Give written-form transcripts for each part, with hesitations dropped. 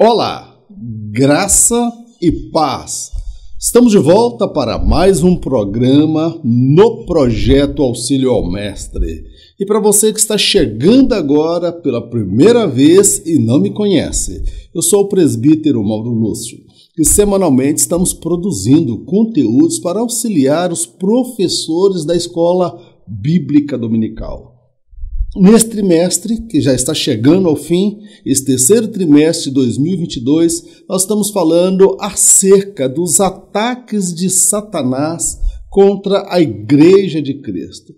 Olá, graça e paz. Estamos de volta para mais um programa no Projeto Auxílio ao Mestre. E para você que está chegando agora pela primeira vez e não me conhece, eu sou o presbítero Mauro Lúcio e semanalmente estamos produzindo conteúdos para auxiliar os professores da Escola Bíblica Dominical. Neste trimestre, que já está chegando ao fim, esse terceiro trimestre de 2022, nós estamos falando acerca dos ataques de Satanás contra a Igreja de Cristo.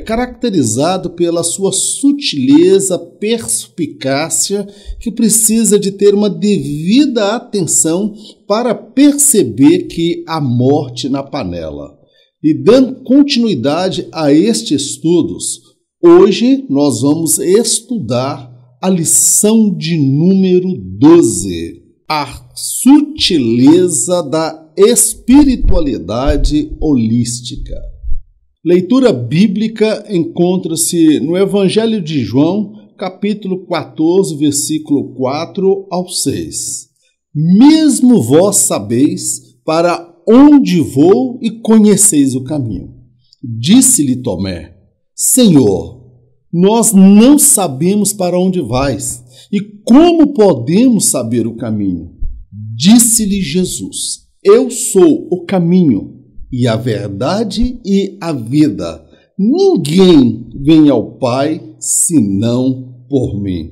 Caracterizado pela sua sutileza, perspicácia, que precisa de ter uma devida atenção para perceber que há morte na panela. E dando continuidade a estes estudos, hoje nós vamos estudar a lição de número 12, a sutileza da espiritualidade holística. Leitura bíblica encontra-se no Evangelho de João, capítulo 14, versículo 4 ao 6. Mesmo vós sabeis para onde vou e conheceis o caminho. Disse-lhe Tomé: Senhor, nós não sabemos para onde vais, e como podemos saber o caminho? Disse-lhe Jesus: Eu sou o caminho, e a verdade e a vida. Ninguém vem ao Pai senão por mim.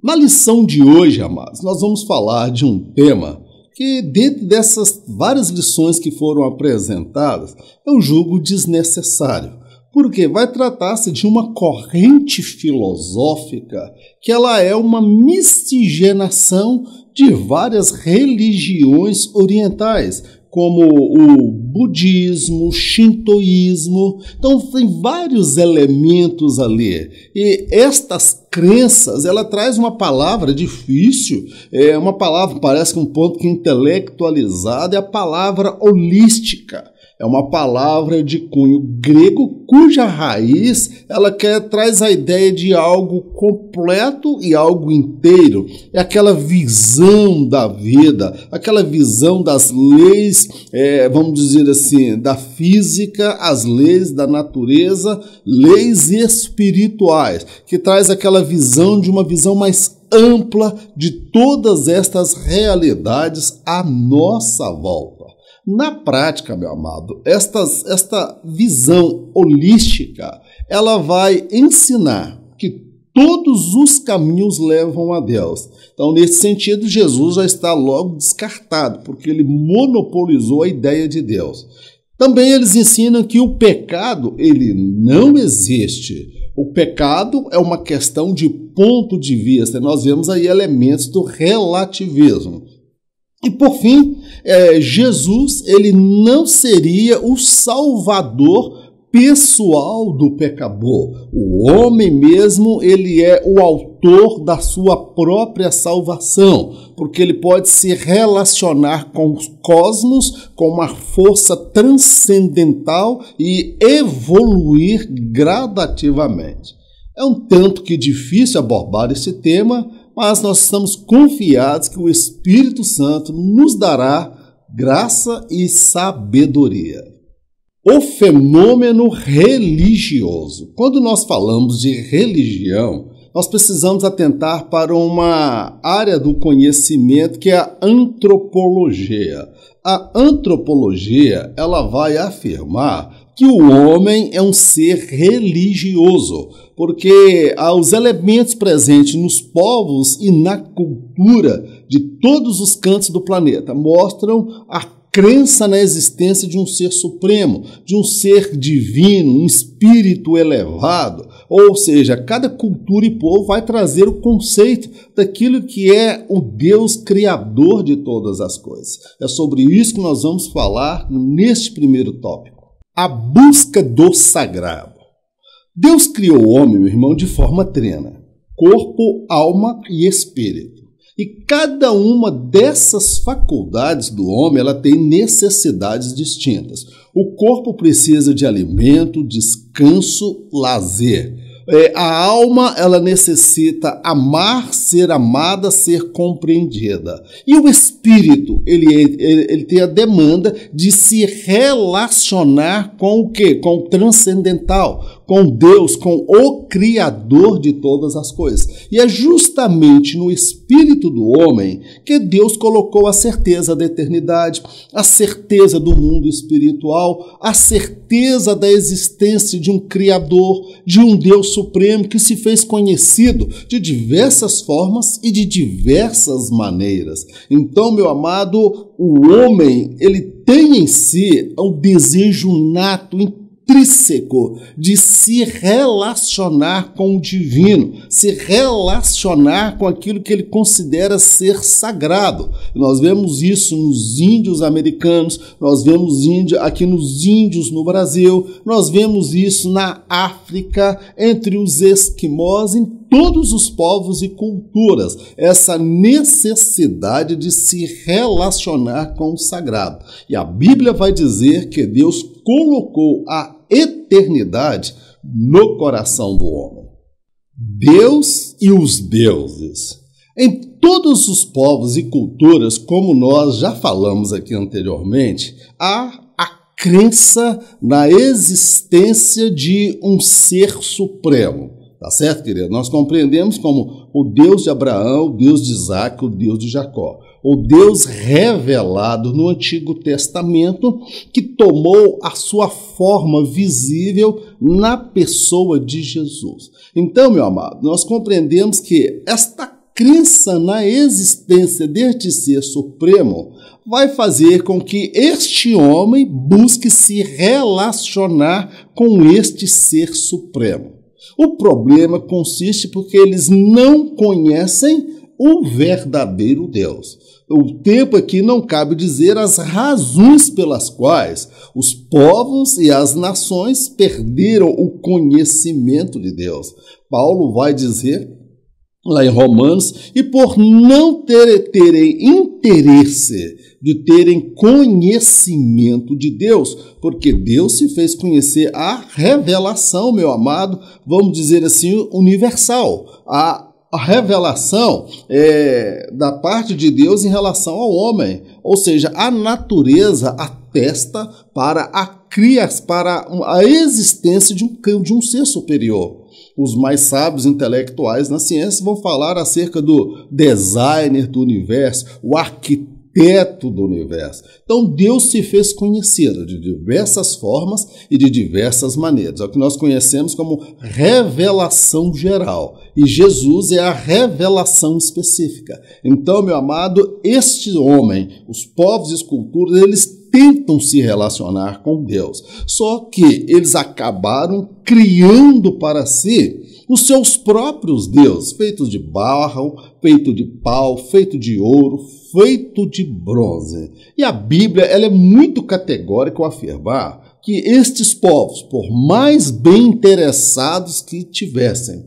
Na lição de hoje, amados, nós vamos falar de um tema que, dentro dessas várias lições que foram apresentadas, eu julgo desnecessário. Porque vai tratar-se de uma corrente filosófica que ela é uma miscigenação de várias religiões orientais, como o budismo, o shintoísmo. Então tem vários elementos ali. E estas crenças, ela traz uma palavra difícil, uma palavra, parece que um ponto que é intelectualizado, é a palavra holística. É uma palavra de cunho grego cuja raiz traz a ideia de algo completo e algo inteiro. É aquela visão da vida, aquela visão das leis, vamos dizer assim, da física, as leis da natureza, leis espirituais, que traz aquela visão de uma visão mais ampla de todas estas realidades à nossa volta. Na prática, meu amado, esta visão holística, ela vai ensinar que todos os caminhos levam a Deus. Então, nesse sentido, Jesus já está logo descartado, porque ele monopolizou a ideia de Deus. Também eles ensinam que o pecado, ele não existe. O pecado é uma questão de ponto de vista. Nós vemos aí elementos do relativismo. E por fim, Jesus ele não seria o salvador pessoal do pecador. O homem mesmo, ele é o autor da sua própria salvação, porque ele pode se relacionar com os cosmos, com uma força transcendental e evoluir gradativamente. É um tanto que difícil abordar esse tema, mas nós estamos confiados que o Espírito Santo nos dará graça e sabedoria. O fenômeno religioso. Quando nós falamos de religião, nós precisamos atentar para uma área do conhecimento que é a antropologia. A antropologia, ela vai afirmar que o homem é um ser religioso, porque os elementos presentes nos povos e na cultura de todos os cantos do planeta mostram a crença na existência de um ser supremo, de um ser divino, um espírito elevado. Ou seja, cada cultura e povo vai trazer o conceito daquilo que é o Deus criador de todas as coisas. É sobre isso que nós vamos falar neste primeiro tópico. A busca do sagrado. Deus criou o homem, meu irmão, de forma trina, corpo, alma e espírito. E cada uma dessas faculdades do homem, ela tem necessidades distintas. O corpo precisa de alimento, descanso, lazer. A alma, ela necessita amar, ser amada, ser compreendida. E o espírito, ele tem a demanda de se relacionar com o quê? Com o transcendental, com Deus, com o Criador de todas as coisas. E é justamente no espírito do homem que Deus colocou a certeza da eternidade, a certeza do mundo espiritual, a certeza da existência de um Criador, de um Deus supremo que se fez conhecido de diversas formas e de diversas maneiras. Então, meu amado, o homem, ele tem em si um desejo nato, intrínseco de se relacionar com o divino, se relacionar com aquilo que ele considera ser sagrado. Nós vemos isso nos índios americanos, nós vemos aqui nos índios no Brasil, nós vemos isso na África, entre os esquimós, em todos os povos e culturas, essa necessidade de se relacionar com o sagrado. E a Bíblia vai dizer que Deus colocou a eternidade no coração do homem. Deus e os deuses. Em todos os povos e culturas, como nós já falamos aqui anteriormente, há a crença na existência de um ser supremo. Tá certo, querido? Nós compreendemos como o Deus de Abraão, o Deus de Isaac, o Deus de Jacó. O Deus revelado no Antigo Testamento, que tomou a sua forma visível na pessoa de Jesus. Então, meu amado, nós compreendemos que esta crença na existência deste ser supremo vai fazer com que este homem busque se relacionar com este ser supremo. O problema consiste porque eles não conhecem o verdadeiro Deus. O tempo aqui não cabe dizer as razões pelas quais os povos e as nações perderam o conhecimento de Deus. Paulo vai dizer lá em Romanos, e por não terem interesse de terem conhecimento de Deus, porque Deus se fez conhecer a revelação, meu amado, vamos dizer assim, universal, a revelação da parte de Deus em relação ao homem, ou seja, a natureza atesta para a existência de um ser superior. Os mais sábios intelectuais na ciência vão falar acerca do designer do universo, o arquiteto do universo. Então Deus se fez conhecido de diversas formas e de diversas maneiras. É o que nós conhecemos como revelação geral. E Jesus é a revelação específica. Então, meu amado, este homem, os povos e as culturas, eles tentam se relacionar com Deus. Só que eles acabaram criando para si os seus próprios deuses, feitos de barro, feito de pau, feito de ouro, feito de bronze. E a Bíblia ela é muito categórica ao afirmar que estes povos, por mais bem interessados que tivessem,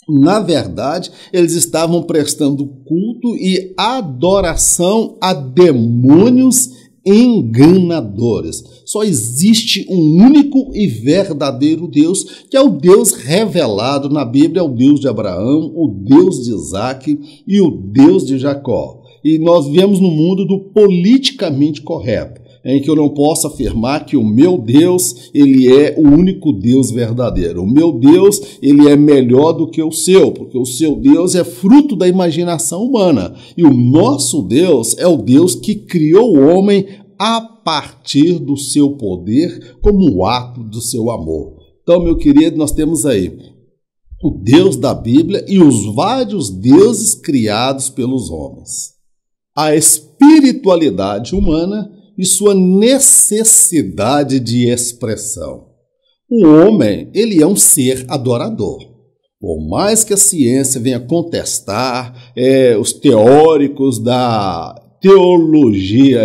na verdade, eles estavam prestando culto e adoração a demônios enganadores. Só existe um único e verdadeiro Deus, que é o Deus revelado na Bíblia, é o Deus de Abraão, o Deus de Isaac e o Deus de Jacó. E nós vivemos no mundo do politicamente correto, em que eu não posso afirmar que o meu Deus, ele é o único Deus verdadeiro. O meu Deus, ele é melhor do que o seu, porque o seu Deus é fruto da imaginação humana. E o nosso Deus é o Deus que criou o homem a partir do seu poder, como um ato do seu amor. Então, meu querido, nós temos aí o Deus da Bíblia e os vários deuses criados pelos homens. A espiritualidade humana e sua necessidade de expressão. O homem, ele é um ser adorador. Por mais que a ciência venha contestar, os teóricos da teologia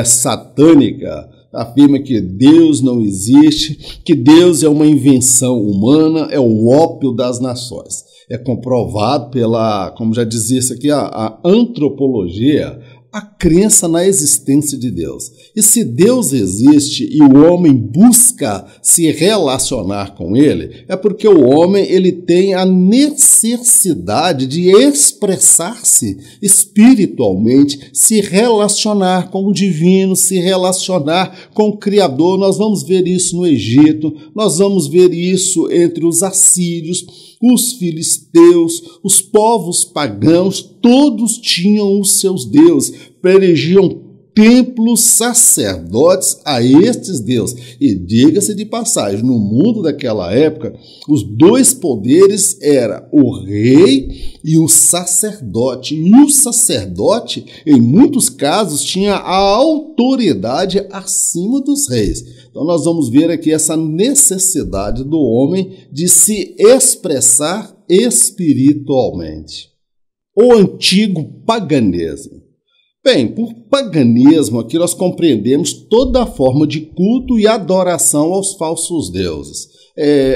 satânica afirma que Deus não existe, que Deus é uma invenção humana, é o ópio das nações. É comprovado pela, como já dizia isso aqui, a antropologia, a crença na existência de Deus. E se Deus existe e o homem busca se relacionar com ele, é porque o homem ele tem a necessidade de expressar-se espiritualmente, se relacionar com o divino, se relacionar com o Criador. Nós vamos ver isso no Egito, nós vamos ver isso entre os assírios, os filisteus, os povos pagãos, todos tinham os seus deuses, erigiam templos sacerdotes a estes deuses. E diga-se de passagem, no mundo daquela época, os dois poderes eram o rei e o sacerdote. E o sacerdote, em muitos casos, tinha a autoridade acima dos reis. Então nós vamos ver aqui essa necessidade do homem de se expressar espiritualmente. O antigo paganismo. Bem, por paganismo aqui nós compreendemos toda a forma de culto e adoração aos falsos deuses.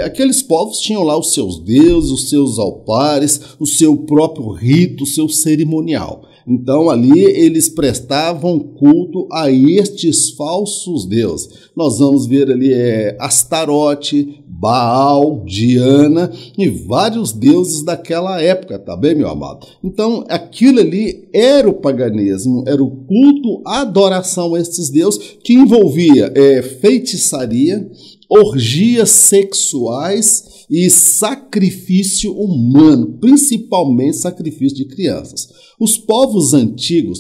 Aqueles povos tinham lá os seus deuses, os seus altares, o seu próprio rito, o seu cerimonial. Então ali eles prestavam culto a estes falsos deuses. Nós vamos ver ali Astarote, Baal, Diana e vários deuses daquela época, tá bem, meu amado? Então, aquilo ali era o paganismo, era o culto, a adoração a esses deuses, que envolvia feitiçaria, orgias sexuais e sacrifício humano, principalmente sacrifício de crianças. Os povos antigos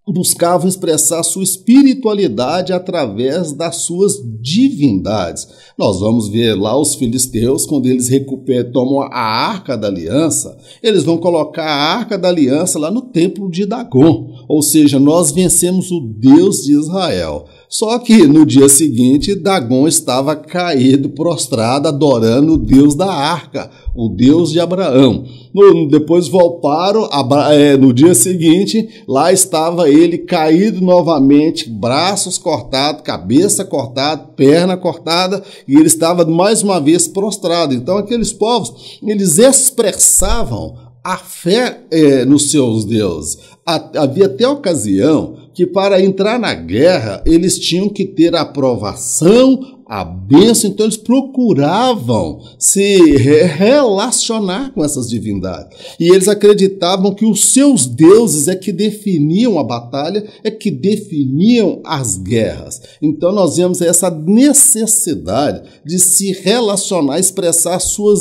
buscavam expressar sua espiritualidade através das suas divindades. Nós vamos ver lá os filisteus, quando eles tomam a Arca da Aliança, eles vão colocar a Arca da Aliança lá no templo de Dagon, ou seja, nós vencemos o Deus de Israel. Só que no dia seguinte, Dagon estava caído, prostrado, adorando o Deus da Arca, o Deus de Abraão. Depois voltaram, no dia seguinte, lá estava ele caído novamente, braços cortados, cabeça cortada, perna cortada, e ele estava mais uma vez prostrado. Então aqueles povos, eles expressavam a fé nos seus deuses. Havia até ocasião que para entrar na guerra eles tinham que ter a aprovação, a bênção, então eles procuravam se relacionar com essas divindades. E eles acreditavam que os seus deuses é que definiam a batalha, é que definiam as guerras. Então nós vemos essa necessidade de se relacionar, expressar a sua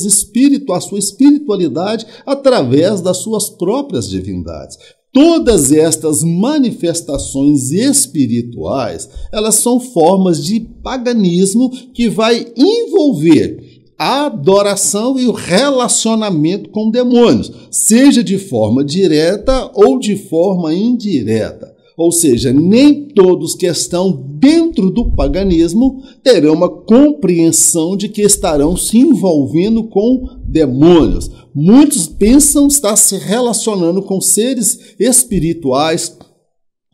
espiritualidade através das suas próprias divindades. Todas estas manifestações espirituais, elas são formas de paganismo que vai envolver a adoração e o relacionamento com demônios, seja de forma direta ou de forma indireta. Ou seja, nem todos que estão dentro do paganismo terão uma compreensão de que estarão se envolvendo com demônios. Muitos pensam estar se relacionando com seres espirituais,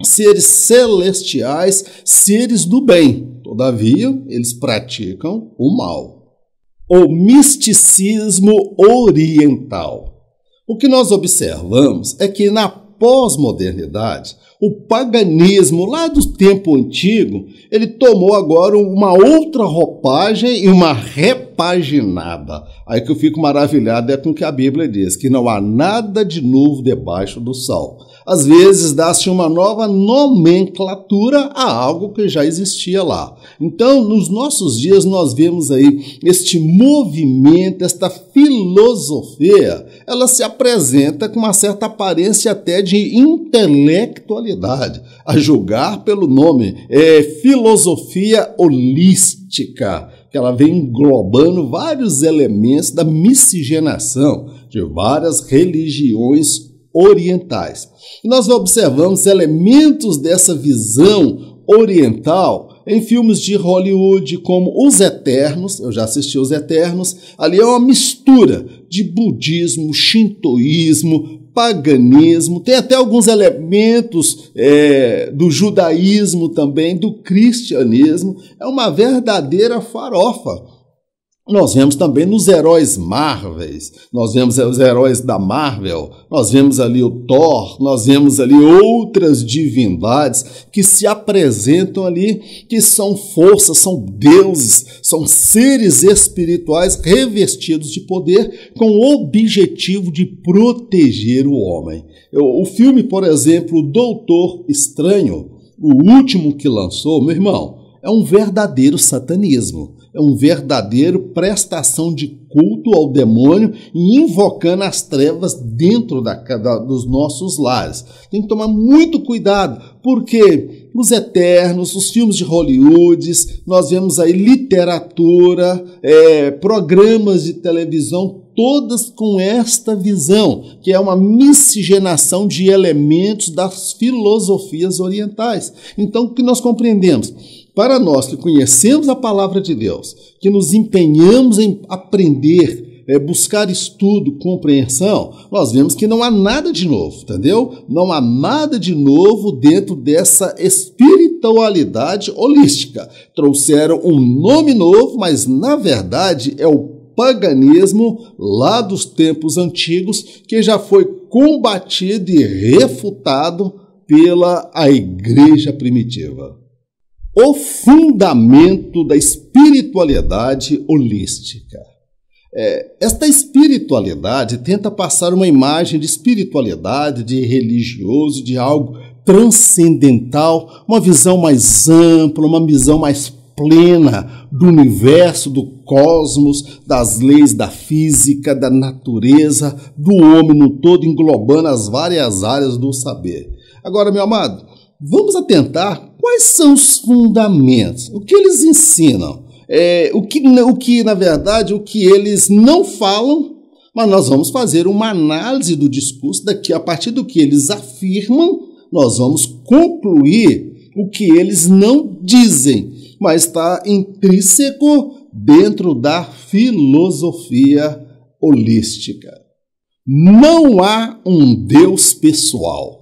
seres celestiais, seres do bem. Todavia, eles praticam o mal. O misticismo oriental. O que nós observamos é que na pós-modernidade, o paganismo lá do tempo antigo, ele tomou agora uma outra roupagem e uma repaginada. Aí que eu fico maravilhado com o que a Bíblia diz, que não há nada de novo debaixo do sol. Às vezes dá-se uma nova nomenclatura a algo que já existia lá. Então, nos nossos dias, nós vemos aí este movimento, esta filosofia, ela se apresenta com uma certa aparência até de intelectualidade, a julgar pelo nome, filosofia holística, que ela vem englobando vários elementos da miscigenação de várias religiões orientais. E nós observamos elementos dessa visão oriental em filmes de Hollywood como Os Eternos. Eu já assisti Os Eternos. Ali é uma mistura de budismo, shintoísmo, paganismo, tem até alguns elementos do judaísmo também, do cristianismo. É uma verdadeira farofa. Nós vemos também nos heróis Marvels, nós vemos os heróis da Marvel, nós vemos ali o Thor, nós vemos ali outras divindades que se apresentam ali, que são forças, são deuses, são seres espirituais revestidos de poder com o objetivo de proteger o homem. O filme, por exemplo, o Doutor Estranho, o último que lançou, meu irmão, é um verdadeiro satanismo. É um verdadeiro prestação de culto ao demônio e invocando as trevas dentro dos nossos lares. Tem que tomar muito cuidado, porque os Eternos, os filmes de Hollywood, nós vemos aí literatura, programas de televisão, todas com esta visão, que é uma miscigenação de elementos das filosofias orientais. Então, o que nós compreendemos? Para nós que conhecemos a palavra de Deus, que nos empenhamos em aprender, buscar estudo, compreensão, nós vemos que não há nada de novo, entendeu? Não há nada de novo dentro dessa espiritualidade holística. Trouxeram um nome novo, mas na verdade é o paganismo lá dos tempos antigos, que já foi combatido e refutado pela igreja primitiva. O fundamento da espiritualidade holística. Esta espiritualidade tenta passar uma imagem de espiritualidade, de religioso, de algo transcendental, uma visão mais ampla, uma visão mais plena do universo, do cosmos, das leis da física, da natureza, do homem no todo, englobando as várias áreas do saber. Agora, meu amado, vamos atentar quais são os fundamentos, o que eles ensinam, na verdade, o que eles não falam, mas nós vamos fazer uma análise do discurso daqui, a partir do que eles afirmam, nós vamos concluir o que eles não dizem, mas está intrínseco dentro da filosofia holística. Não há um Deus pessoal.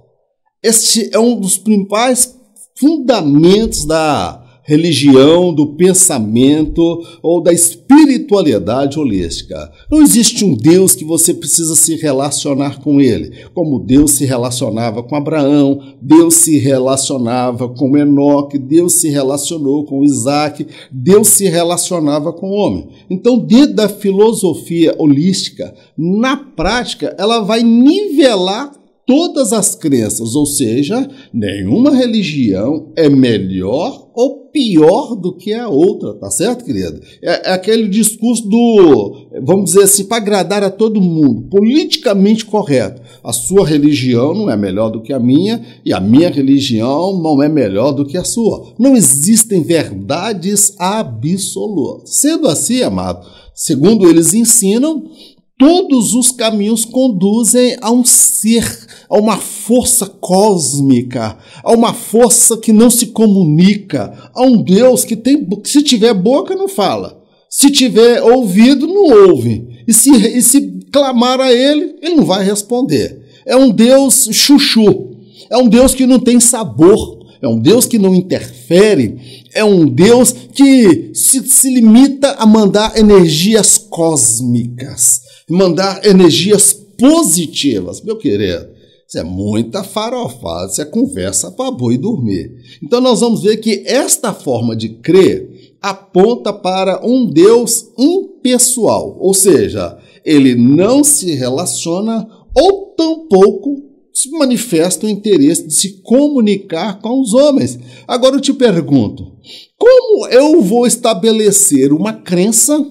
Este é um dos principais fundamentos da religião, do pensamento ou da espiritualidade holística. Não existe um Deus que você precisa se relacionar com ele, como Deus se relacionava com Abraão, Deus se relacionava com Enoque, Deus se relacionou com Isaac, Deus se relacionava com o homem. Então, dentro da filosofia holística, na prática, ela vai nivelar todas as crenças, ou seja, nenhuma religião é melhor ou pior do que a outra, tá certo, querido? É aquele discurso vamos dizer assim, para agradar a todo mundo, politicamente correto. A sua religião não é melhor do que a minha e a minha religião não é melhor do que a sua. Não existem verdades absolutas. Sendo assim, amado, segundo eles ensinam, todos os caminhos conduzem a um ser, a uma força cósmica, a uma força que não se comunica, a um Deus que se tiver boca não fala, se tiver ouvido não ouve, e se clamar a ele não vai responder. É um Deus chuchu, é um Deus que não tem sabor, é um Deus que não interfere, é um Deus que se limita a mandar energias cósmicas, mandar energias positivas. Meu querido, isso é muita farofada, isso é conversa para boi dormir. Então nós vamos ver que esta forma de crer aponta para um Deus impessoal, ou seja, ele não se relaciona ou tampouco se manifesta o interesse de se comunicar com os homens. Agora eu te pergunto, como eu vou estabelecer uma crença,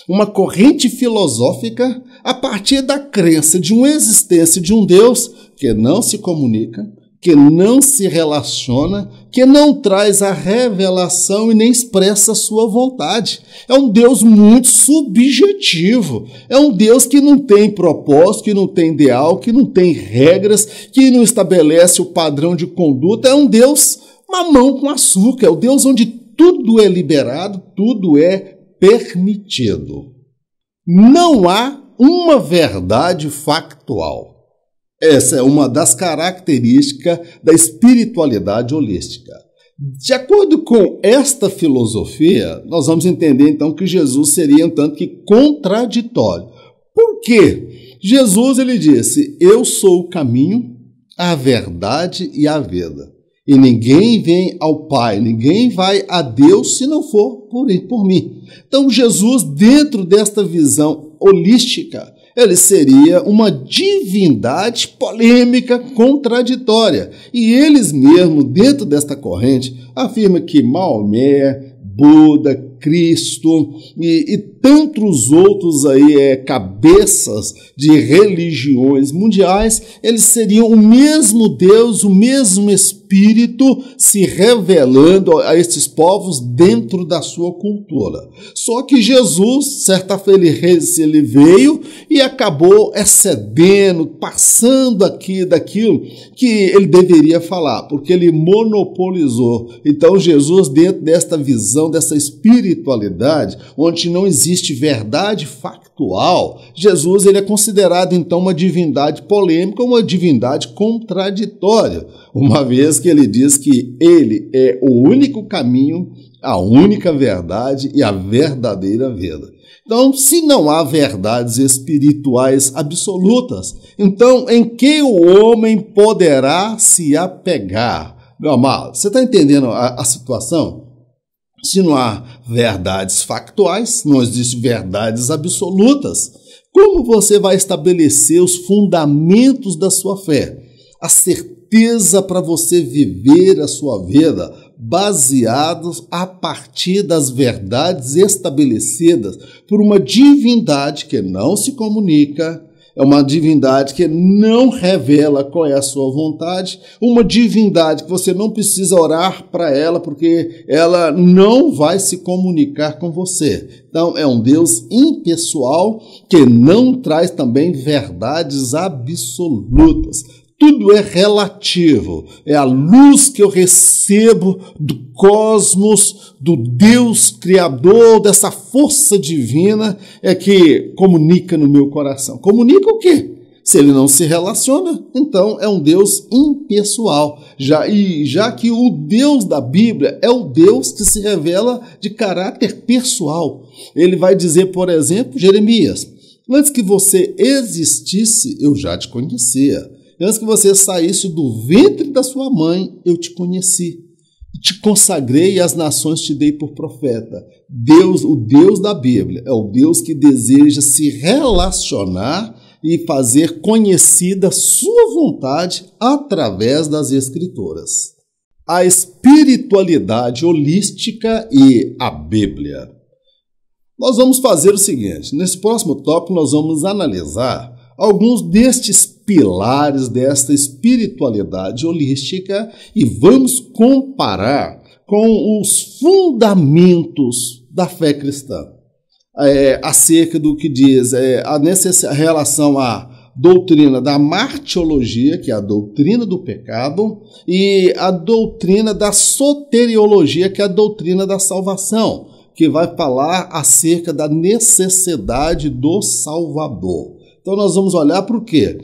uma corrente filosófica, a partir da crença de uma existência de um Deus que não se comunica, que não se relaciona, que não traz a revelação e nem expressa a sua vontade? É um Deus muito subjetivo, é um Deus que não tem propósito, que não tem ideal, que não tem regras, que não estabelece o padrão de conduta, é um Deus mamão com açúcar, é o Deus onde tudo é liberado, tudo é permitido. Não há uma verdade factual. Essa é uma das características da espiritualidade holística. De acordo com esta filosofia, nós vamos entender então que Jesus seria um tanto que contraditório. Por quê? Jesus ele disse: eu sou o caminho, a verdade e a vida. E ninguém vem ao Pai, ninguém vai a Deus se não for por mim. Então Jesus, dentro desta visão holística, ele seria uma divindade polêmica, contraditória. E eles mesmos, dentro desta corrente, afirmam que Maomé, Buda, Cristo e tantos outros aí, cabeças de religiões mundiais, eles seriam o mesmo Deus, o mesmo Espírito se revelando a esses povos dentro da sua cultura. Só que Jesus, certa vez, ele veio e acabou excedendo, passando aqui daquilo que ele deveria falar, porque ele monopolizou. Então Jesus, dentro desta visão, dessa espiritualidade, onde não existe verdade factual, Jesus ele é considerado então uma divindade polêmica, uma divindade contraditória, uma vez que ele diz que ele é o único caminho, a única verdade e a verdadeira vida. Então, se não há verdades espirituais absolutas, então em que o homem poderá se apegar? Meu amado, você está entendendo a situação? Se não há verdades factuais, não existem verdades absolutas, como você vai estabelecer os fundamentos da sua fé? A certeza para você viver a sua vida baseados a partir das verdades estabelecidas por uma divindade que não se comunica, é uma divindade que não revela qual é a sua vontade, uma divindade que você não precisa orar para ela, porque ela não vai se comunicar com você. Então, é um Deus impessoal que não traz também verdades absolutas. Tudo é relativo, é a luz que eu recebo do cosmos, do Deus Criador, dessa força divina, é que comunica no meu coração. Comunica o quê? Se ele não se relaciona, então é um Deus impessoal. Já que o Deus da Bíblia é o Deus que se revela de caráter pessoal. Ele vai dizer, por exemplo, Jeremias: antes que você existisse, eu já te conhecia. Antes que você saísse do ventre da sua mãe, eu te conheci. Te consagrei e as nações te dei por profeta. Deus, o Deus da Bíblia, é o Deus que deseja se relacionar e fazer conhecida sua vontade através das Escrituras. A espiritualidade holística e a Bíblia. Nós vamos fazer o seguinte: nesse próximo tópico nós vamos analisar alguns destes pilares desta espiritualidade holística e vamos comparar com os fundamentos da fé cristã, acerca do que diz a relação à doutrina da martiologia, que é a doutrina do pecado, e a doutrina da soteriologia, que é a doutrina da salvação, que vai falar acerca da necessidade do Salvador. Então nós vamos olhar para o quê?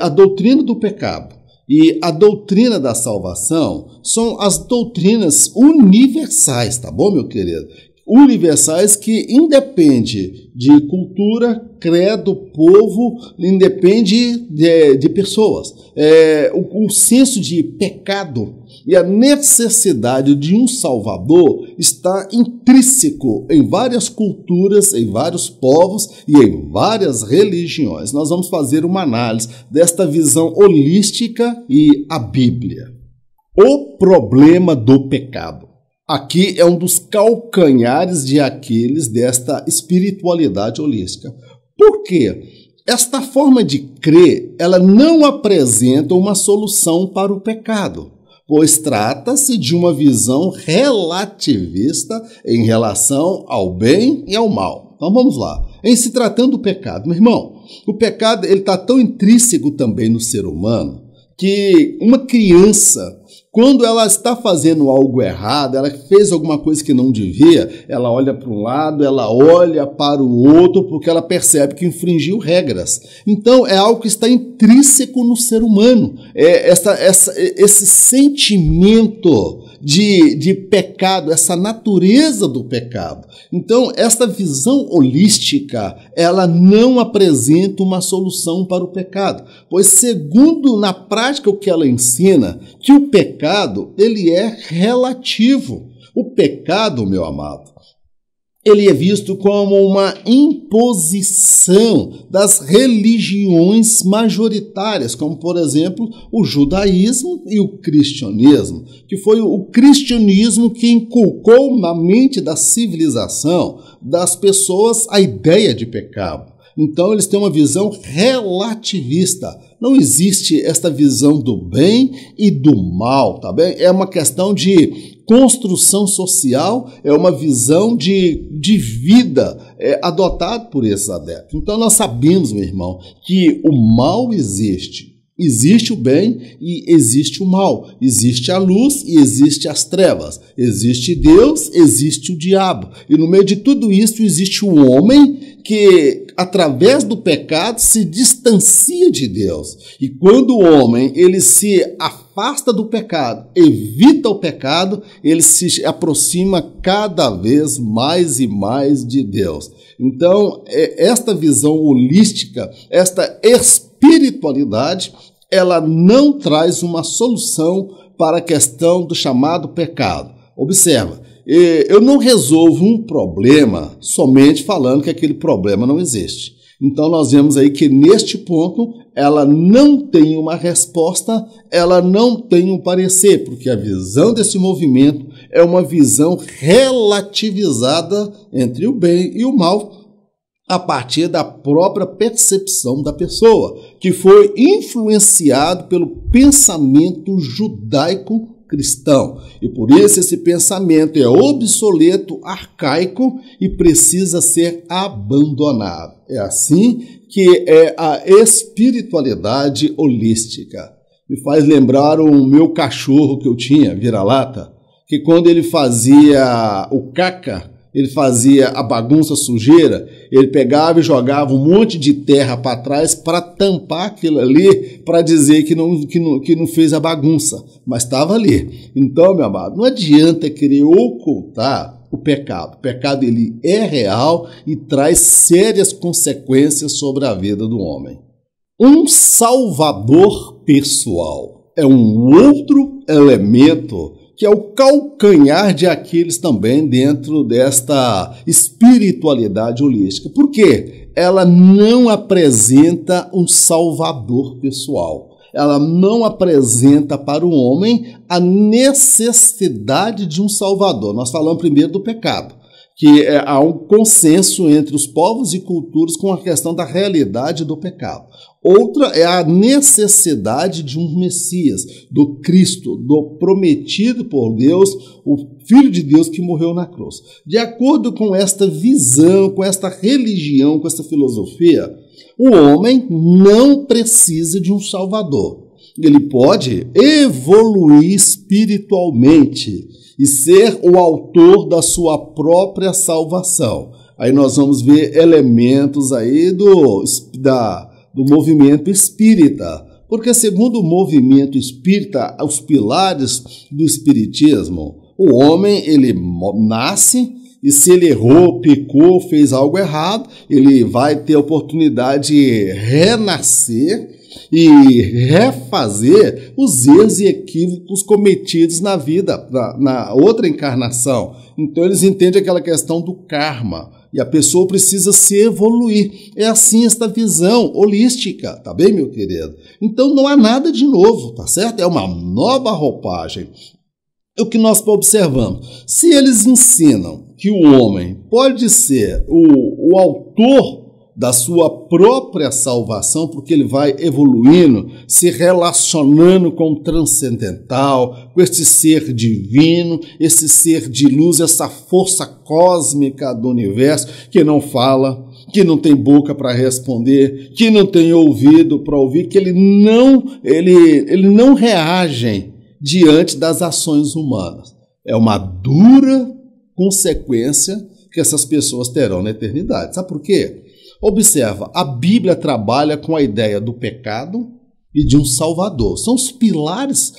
A doutrina do pecado e a doutrina da salvação são as doutrinas universais, tá bom, meu querido? Universais que independe de cultura, credo, povo, independe de pessoas. O senso de pecado e a necessidade de um Salvador está intrínseco em várias culturas, em vários povos e em várias religiões. Nós vamos fazer uma análise desta visão holística e a Bíblia. O problema do pecado. Aqui é um dos calcanhares de Aquiles desta espiritualidade holística. Por quê? Esta forma de crer, ela não apresenta uma solução para o pecado, pois trata-se de uma visão relativista em relação ao bem e ao mal. Então vamos lá. Em se tratando do pecado, meu irmão, o pecado está tão intrínseco também no ser humano que uma criança, quando ela está fazendo algo errado, ela fez alguma coisa que não devia, ela olha para um lado, ela olha para o outro, porque ela percebe que infringiu regras. Então, é algo que está intrínseco no ser humano. Esse sentimento de pecado, essa natureza do pecado. Então, esta visão holística, ela não apresenta uma solução para o pecado, pois segundo na prática o que ela ensina, que o pecado, ele é relativo. O pecado, meu amado, ele é visto como uma imposição das religiões majoritárias, como, por exemplo, o judaísmo e o cristianismo, que foi o cristianismo que inculcou na mente da civilização, das pessoas, a ideia de pecado. Então, eles têm uma visão relativista. Não existe esta visão do bem e do mal, tá bem? É uma questão de construção social, é uma visão de vida adotada por esses adeptos. Então, nós sabemos, meu irmão, que o mal existe. Existe o bem e existe o mal. Existe a luz e existe as trevas. Existe Deus, existe o diabo. E no meio de tudo isso existe o homem que, através do pecado, se distancia de Deus. E quando o homem ele se afasta do pecado, evita o pecado, ele se aproxima cada vez mais e mais de Deus. Então, esta visão holística, esta espiritualidade, ela não traz uma solução para a questão do chamado pecado. Observa, eu não resolvo um problema somente falando que aquele problema não existe. Então nós vemos aí que neste ponto ela não tem uma resposta, ela não tem um parecer, porque a visão desse movimento é uma visão relativizada entre o bem e o mal, a partir da própria percepção da pessoa, que foi influenciado pelo pensamento judaico-cristão. E por isso esse pensamento é obsoleto, arcaico e precisa ser abandonado. É assim que é a espiritualidade holística. Me faz lembrar o meu cachorro que eu tinha, vira-lata, que quando ele fazia o caca, ele fazia a bagunça, a sujeira, ele pegava e jogava um monte de terra para trás para tampar aquilo ali, para dizer que não fez a bagunça, mas estava ali. Então, meu amado, não adianta querer ocultar o pecado. O pecado ele é real e traz sérias consequências sobre a vida do homem. Um salvador pessoal é um outro elemento que é o calcanhar de Aquiles também dentro desta espiritualidade holística. Por quê? Ela não apresenta um salvador pessoal. Ela não apresenta para o homem a necessidade de um salvador. Nós falamos primeiro do pecado, que há um consenso entre os povos e culturas com a questão da realidade do pecado. Outra é a necessidade de um Messias, do Cristo, do prometido por Deus, o Filho de Deus que morreu na cruz. De acordo com esta visão, com esta religião, com esta filosofia, o homem não precisa de um Salvador. Ele pode evoluir espiritualmente e ser o autor da sua própria salvação. Aí nós vamos ver elementos aí do movimento espírita, porque segundo o movimento espírita, os pilares do espiritismo, o homem ele nasce e se ele errou, pecou, fez algo errado, ele vai ter a oportunidade de renascer e refazer os erros e equívocos cometidos na vida, na outra encarnação. Então eles entendem aquela questão do karma. E a pessoa precisa se evoluir. É assim esta visão holística, tá bem, meu querido? Então não há nada de novo, tá certo? É uma nova roupagem. O que nós observamos? Se eles ensinam que o homem pode ser o autor da sua própria salvação, porque ele vai evoluindo, se relacionando com o transcendental, com esse ser divino, esse ser de luz, essa força cósmica do universo, que não fala, que não tem boca para responder, que não tem ouvido para ouvir, que ele não reage diante das ações humanas. É uma dura consequência que essas pessoas terão na eternidade. Sabe por quê? Observa, a Bíblia trabalha com a ideia do pecado, e de um Salvador. São os pilares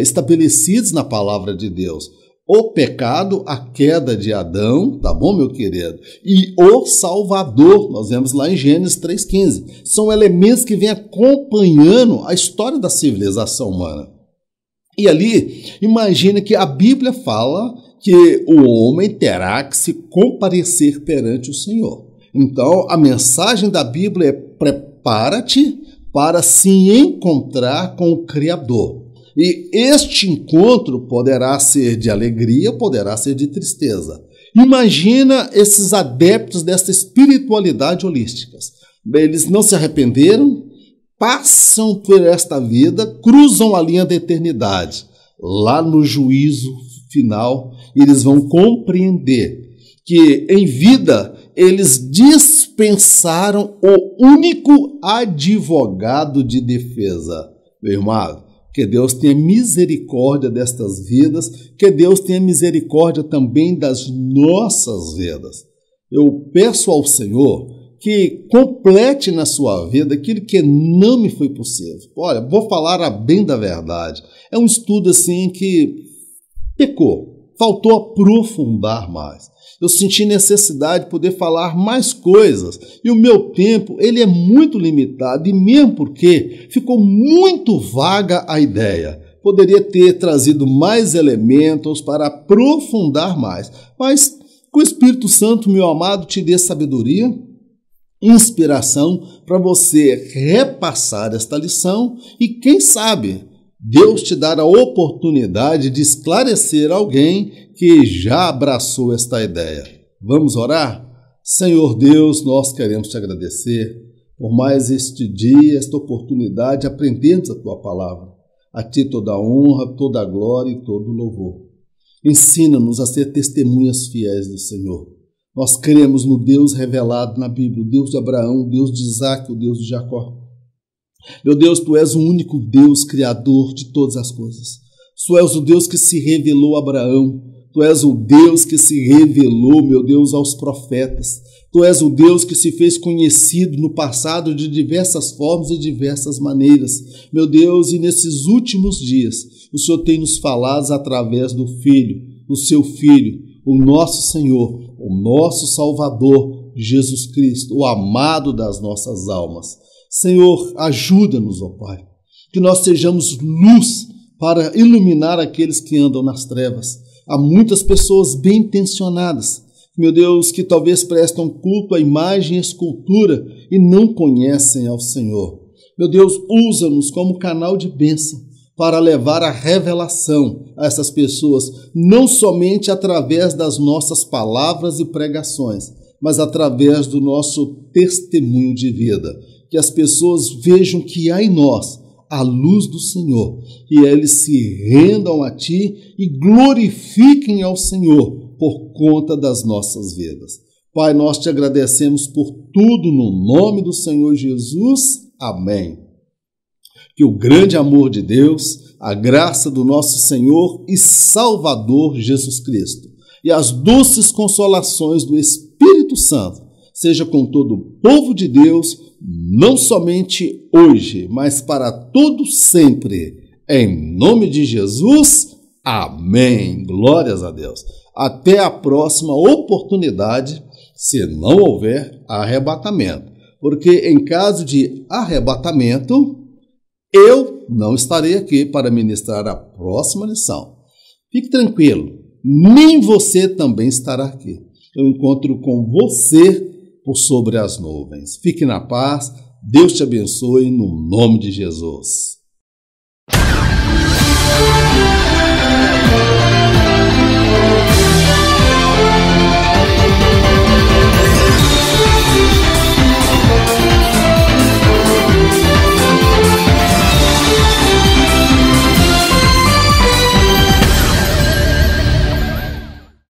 estabelecidos na palavra de Deus. O pecado, a queda de Adão, tá bom, meu querido? E o Salvador, nós vemos lá em Gênesis 3,15. São elementos que vêm acompanhando a história da civilização humana. E ali, imagina que a Bíblia fala que o homem terá que se comparecer perante o Senhor. Então, a mensagem da Bíblia é: prepara-te para se encontrar com o Criador. E este encontro poderá ser de alegria, poderá ser de tristeza. Imagina esses adeptos dessa espiritualidade holística. Eles não se arrependeram, passam por esta vida, cruzam a linha da eternidade. Lá no juízo final, eles vão compreender que em vida eles dispensaram o único advogado de defesa. Meu irmão, que Deus tenha misericórdia destas vidas, que Deus tenha misericórdia também das nossas vidas. Eu peço ao Senhor que complete na sua vida aquilo que não me foi possível. Olha, vou falar a bem da verdade. É um estudo assim que pecou, faltou aprofundar mais. Eu senti necessidade de poder falar mais coisas e o meu tempo ele é muito limitado, e mesmo porque ficou muito vaga a ideia. Poderia ter trazido mais elementos para aprofundar mais, mas que o Espírito Santo, meu amado, te dê sabedoria, inspiração para você repassar esta lição e, quem sabe, Deus te dar a oportunidade de esclarecer alguém que já abraçou esta ideia. Vamos orar? Senhor Deus, nós queremos te agradecer por mais este dia, esta oportunidade de aprendermos a tua palavra. A ti toda a honra, toda a glória e todo o louvor. Ensina-nos a ser testemunhas fiéis do Senhor. Nós cremos no Deus revelado na Bíblia, o Deus de Abraão, o Deus de Isaac, o Deus de Jacó. Meu Deus, Tu és o único Deus criador de todas as coisas. Tu és o Deus que se revelou a Abraão. Tu és o Deus que se revelou, meu Deus, aos profetas. Tu és o Deus que se fez conhecido no passado de diversas formas e diversas maneiras. Meu Deus, e nesses últimos dias, o Senhor tem nos falado através do Filho, do Seu Filho, o nosso Senhor, o nosso Salvador, Jesus Cristo, o amado das nossas almas. Senhor, ajuda-nos, ó Pai, que nós sejamos luz para iluminar aqueles que andam nas trevas. Há muitas pessoas bem intencionadas, meu Deus, que talvez prestam culto à imagem e escultura e não conhecem ao Senhor. Meu Deus, usa-nos como canal de bênção para levar a revelação a essas pessoas, não somente através das nossas palavras e pregações, mas através do nosso testemunho de vida. Que as pessoas vejam que há em nós a luz do Senhor, e eles se rendam a Ti e glorifiquem ao Senhor por conta das nossas vidas. Pai, nós te agradecemos por tudo no nome do Senhor Jesus. Amém. Que o grande amor de Deus, a graça do nosso Senhor e Salvador Jesus Cristo e as doces consolações do Espírito Santo seja com todo o povo de Deus, não somente hoje, mas para todo sempre. Em nome de Jesus, amém. Glórias a Deus. Até a próxima oportunidade, se não houver arrebatamento. Porque em caso de arrebatamento, eu não estarei aqui para ministrar a próxima lição. Fique tranquilo, nem você também estará aqui. Eu encontro com você por sobre as nuvens. Fique na paz, Deus te abençoe no nome de Jesus.